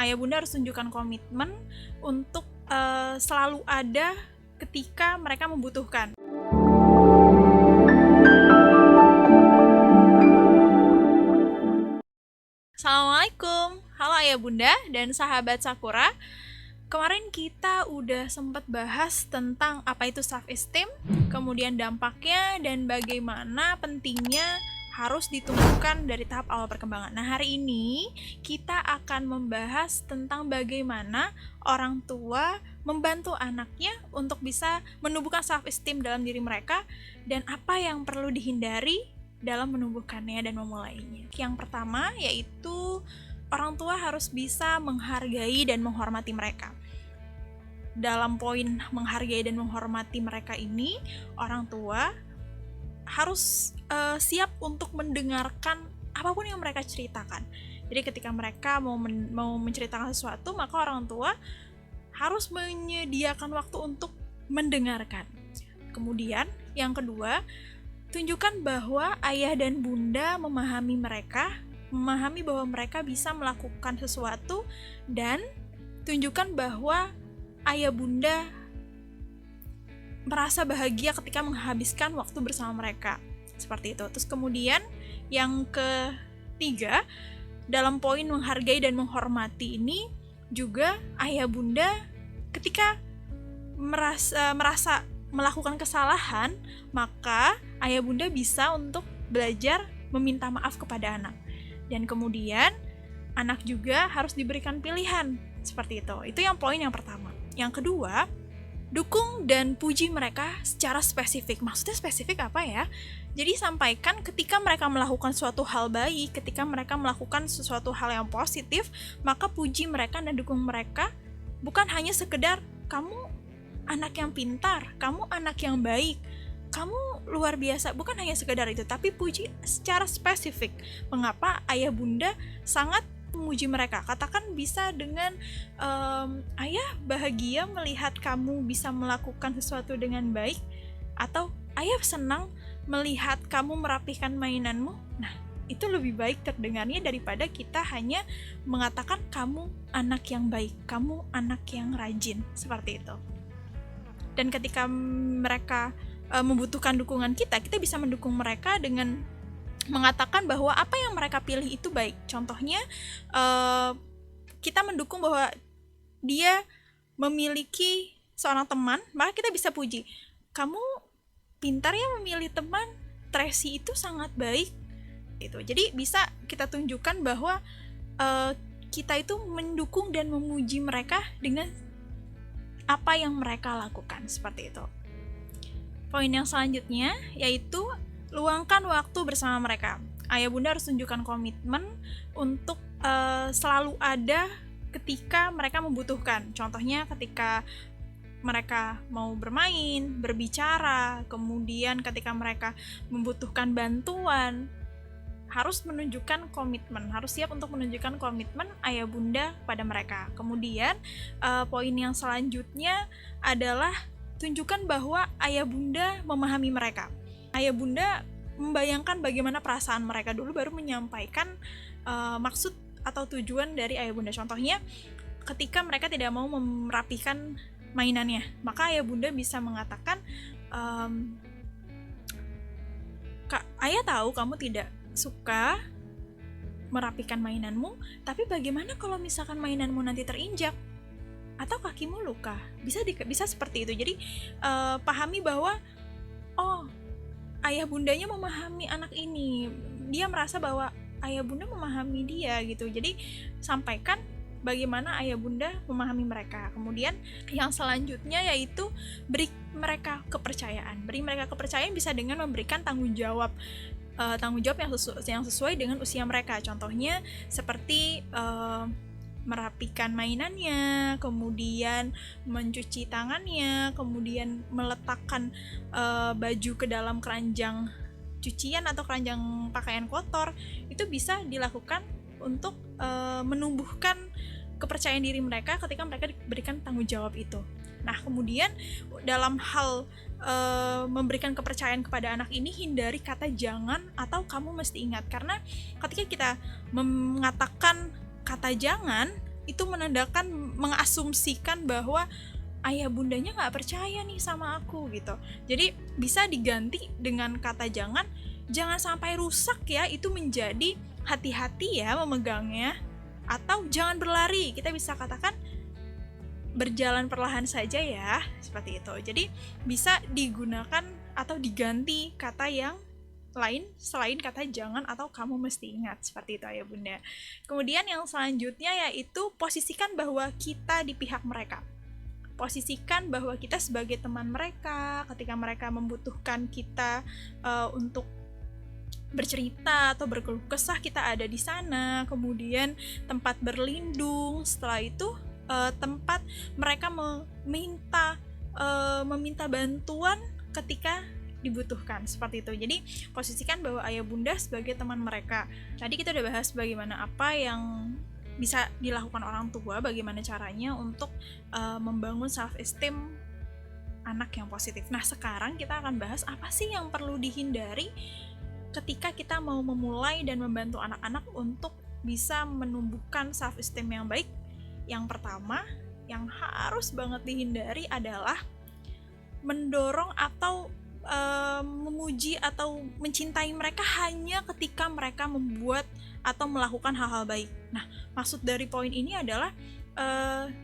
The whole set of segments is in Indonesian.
ayah bunda harus tunjukkan komitmen untuk selalu ada ketika mereka membutuhkan. Assalamualaikum, halo ayah bunda dan sahabat Sakura. Kemarin kita udah sempat bahas tentang apa itu self esteem, kemudian dampaknya dan bagaimana pentingnya harus ditumbuhkan dari tahap awal perkembangan. Nah, hari ini kita akan membahas tentang bagaimana orang tua membantu anaknya untuk bisa menumbuhkan self esteem dalam diri mereka dan apa yang perlu dihindari dalam menumbuhkannya dan memulainya. Yang pertama yaitu orang tua harus bisa menghargai dan menghormati mereka. Dalam poin menghargai dan menghormati mereka ini, orang tua harus siap untuk mendengarkan apapun yang mereka ceritakan. Jadi ketika mereka mau menceritakan sesuatu, maka orang tua harus menyediakan waktu untuk mendengarkan. Kemudian yang kedua, tunjukkan bahwa ayah dan bunda memahami mereka, memahami bahwa mereka bisa melakukan sesuatu, dan tunjukkan bahwa ayah bunda merasa bahagia ketika menghabiskan waktu bersama mereka. Seperti itu. Terus kemudian yang ketiga, dalam poin menghargai dan menghormati ini juga ayah bunda ketika merasa melakukan kesalahan, maka ayah bunda bisa untuk belajar meminta maaf kepada anak. Dan kemudian anak juga harus diberikan pilihan. Seperti itu. Itu yang poin yang pertama. Yang kedua, dukung dan puji mereka secara spesifik. Maksudnya spesifik apa ya? Jadi sampaikan ketika mereka melakukan suatu hal baik, ketika mereka melakukan sesuatu hal yang positif, maka puji mereka dan dukung mereka. Bukan hanya sekedar kamu anak yang pintar, kamu anak yang baik, kamu luar biasa. Bukan hanya sekedar itu, tapi puji secara spesifik. Mengapa ayah bunda sangat memuji mereka? Katakan bisa dengan ayah bahagia melihat kamu bisa melakukan sesuatu dengan baik, atau ayah senang melihat kamu merapihkan mainanmu. Nah, itu lebih baik terdengarnya daripada kita hanya mengatakan kamu anak yang baik, kamu anak yang rajin, seperti itu. Dan ketika mereka membutuhkan dukungan kita bisa mendukung mereka dengan mengatakan bahwa apa yang mereka pilih itu baik. Contohnya, kita mendukung bahwa dia memiliki seorang teman, maka kita bisa puji, kamu pintar ya memilih teman, Tracy itu sangat baik. Gitu. Jadi bisa kita tunjukkan bahwa kita itu mendukung dan memuji mereka dengan apa yang mereka lakukan, seperti itu. Poin yang selanjutnya yaitu luangkan waktu bersama mereka. Ayah bunda harus tunjukkan komitmen untuk selalu ada ketika mereka membutuhkan. Contohnya ketika mereka mau bermain, berbicara, kemudian ketika mereka membutuhkan bantuan, harus menunjukkan komitmen, harus siap untuk menunjukkan komitmen ayah bunda pada mereka. Kemudian poin yang selanjutnya adalah tunjukkan bahwa ayah bunda memahami mereka. Ayah bunda membayangkan bagaimana perasaan mereka dulu, baru menyampaikan maksud atau tujuan dari ayah bunda. Contohnya, ketika mereka tidak mau merapikan mainannya, maka ayah bunda bisa mengatakan, ayah tahu kamu tidak suka merapikan mainanmu, tapi bagaimana kalau misalkan mainanmu nanti terinjak atau kakimu luka? Bisa seperti itu. Jadi pahami bahwa ayah bundanya memahami anak ini, dia merasa bahwa ayah bunda memahami dia gitu. Jadi sampaikan bagaimana ayah bunda memahami mereka. Kemudian yang selanjutnya yaitu beri mereka kepercayaan. Beri mereka kepercayaan bisa dengan memberikan tanggung jawab yang sesuai dengan usia mereka. Contohnya seperti merapikan mainannya, kemudian mencuci tangannya, kemudian meletakkan baju ke dalam keranjang cucian atau keranjang pakaian kotor. Itu bisa dilakukan untuk menumbuhkan kepercayaan diri mereka ketika mereka diberikan tanggung jawab itu. Nah, kemudian dalam hal memberikan kepercayaan kepada anak ini, hindari kata jangan atau kamu mesti ingat. Karena ketika kita mengatakan kata jangan, itu menandakan mengasumsikan bahwa ayah bundanya nggak percaya nih sama aku gitu. Jadi bisa diganti dengan kata jangan sampai rusak ya, itu menjadi hati-hati ya memegangnya, atau jangan berlari, kita bisa katakan berjalan perlahan saja ya, seperti itu. Jadi bisa digunakan atau diganti kata yang lain selain kata jangan atau kamu mesti ingat, seperti itu ayah bunda. Kemudian yang selanjutnya yaitu posisikan bahwa kita di pihak mereka. Posisikan bahwa kita sebagai teman mereka ketika mereka membutuhkan kita untuk bercerita atau berkeluh kesah, kita ada di sana. Kemudian tempat berlindung, setelah itu tempat mereka meminta bantuan ketika dibutuhkan, seperti itu. Jadi posisikan bahwa ayah bunda sebagai teman mereka. Tadi kita udah bahas bagaimana apa yang bisa dilakukan orang tua, bagaimana caranya untuk membangun self esteem anak yang positif. Nah sekarang kita akan bahas apa sih yang perlu dihindari ketika kita mau memulai dan membantu anak-anak untuk bisa menumbuhkan self esteem yang baik. Yang pertama yang harus banget dihindari adalah mendorong atau memuji atau mencintai mereka hanya ketika mereka membuat atau melakukan hal-hal baik. Nah, maksud dari poin ini adalah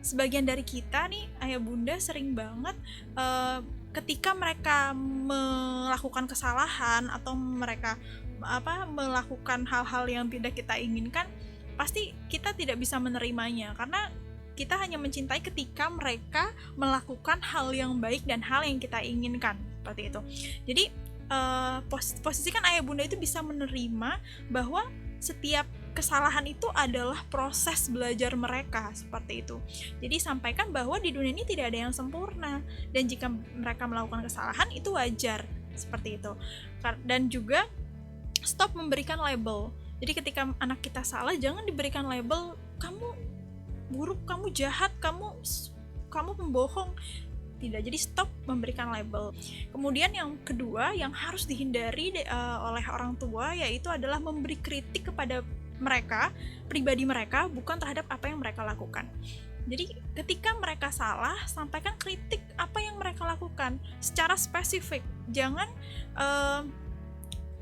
sebagian dari kita nih, ayah bunda sering banget ketika mereka melakukan kesalahan atau mereka melakukan hal-hal yang tidak kita inginkan, pasti kita tidak bisa menerimanya karena kita hanya mencintai ketika mereka melakukan hal yang baik dan hal yang kita inginkan, seperti itu. Jadi posisikan ayah bunda itu bisa menerima bahwa setiap kesalahan itu adalah proses belajar mereka, seperti itu. Jadi sampaikan bahwa di dunia ini tidak ada yang sempurna dan jika mereka melakukan kesalahan itu wajar, seperti itu. Dan juga stop memberikan label. Jadi ketika anak kita salah, jangan diberikan label kamu buruk, kamu jahat, kamu pembohong. Tidak, jadi stop memberikan label. Kemudian yang kedua yang harus dihindari oleh orang tua yaitu adalah memberi kritik kepada mereka, pribadi mereka, bukan terhadap apa yang mereka lakukan. Jadi ketika mereka salah, sampaikan kritik apa yang mereka lakukan secara spesifik. Jangan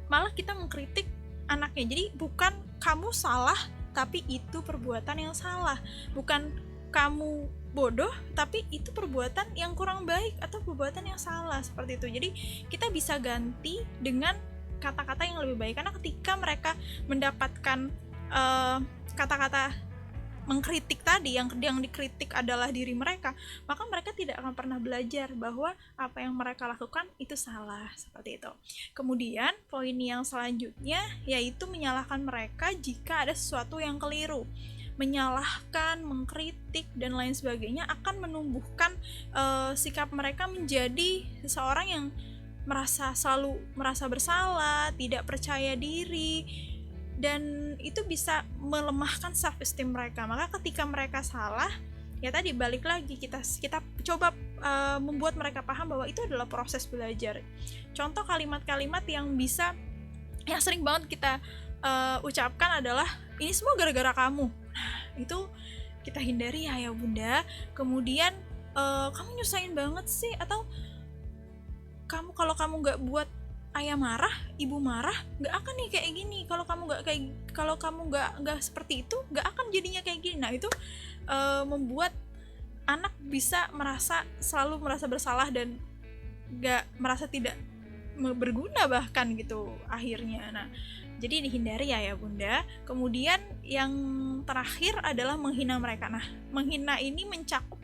malah kita mengkritik anaknya. Jadi bukan kamu salah tapi itu perbuatan yang salah, bukan kamu bodoh tapi itu perbuatan yang kurang baik atau perbuatan yang salah, seperti itu. Jadi kita bisa ganti dengan kata-kata yang lebih baik, karena ketika mereka mendapatkan kata-kata mengkritik tadi, yang dikritik adalah diri mereka, maka mereka tidak akan pernah belajar bahwa apa yang mereka lakukan itu salah, seperti itu. Kemudian poin yang selanjutnya yaitu menyalahkan mereka jika ada sesuatu yang keliru. Menyalahkan, mengkritik, dan lain sebagainya akan menumbuhkan sikap mereka menjadi seseorang yang selalu merasa bersalah, tidak percaya diri, dan itu bisa melemahkan self esteem mereka. Maka ketika mereka salah, ya tadi balik lagi kita coba membuat mereka paham bahwa itu adalah proses belajar. Contoh kalimat-kalimat yang sering banget kita ucapkan adalah ini semua gara-gara kamu. Nah, itu kita hindari ya bunda. Kemudian kamu nyusahin banget sih, atau kalau kamu nggak buat ayah marah, ibu marah, nggak akan nih kayak gini. Kalau kamu nggak seperti itu, nggak akan jadinya kayak gini. Nah itu membuat anak bisa selalu merasa bersalah dan nggak merasa tidak berguna bahkan gitu akhirnya. Nah jadi dihindari ya bunda. Kemudian yang terakhir adalah menghina mereka. Nah menghina ini mencakup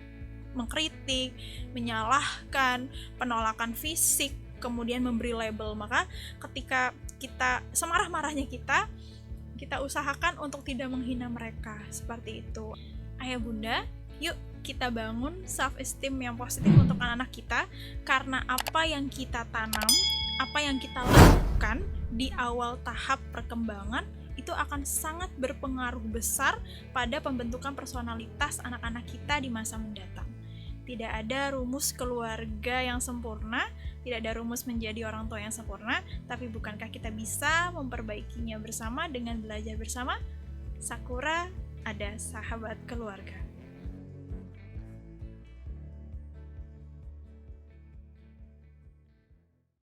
mengkritik, menyalahkan, penolakan fisik, kemudian memberi label. Maka ketika kita semarah-marahnya kita usahakan untuk tidak menghina mereka, seperti itu. Ayah bunda, yuk kita bangun self esteem yang positif untuk anak-anak kita, karena apa yang kita tanam, apa yang kita lakukan di awal tahap perkembangan itu akan sangat berpengaruh besar pada pembentukan personalitas anak-anak kita di masa mendatang. Tidak ada rumus keluarga yang sempurna, tidak ada rumus menjadi orang tua yang sempurna, tapi bukankah kita bisa memperbaikinya bersama dengan belajar bersama? Sakura ada sahabat keluarga.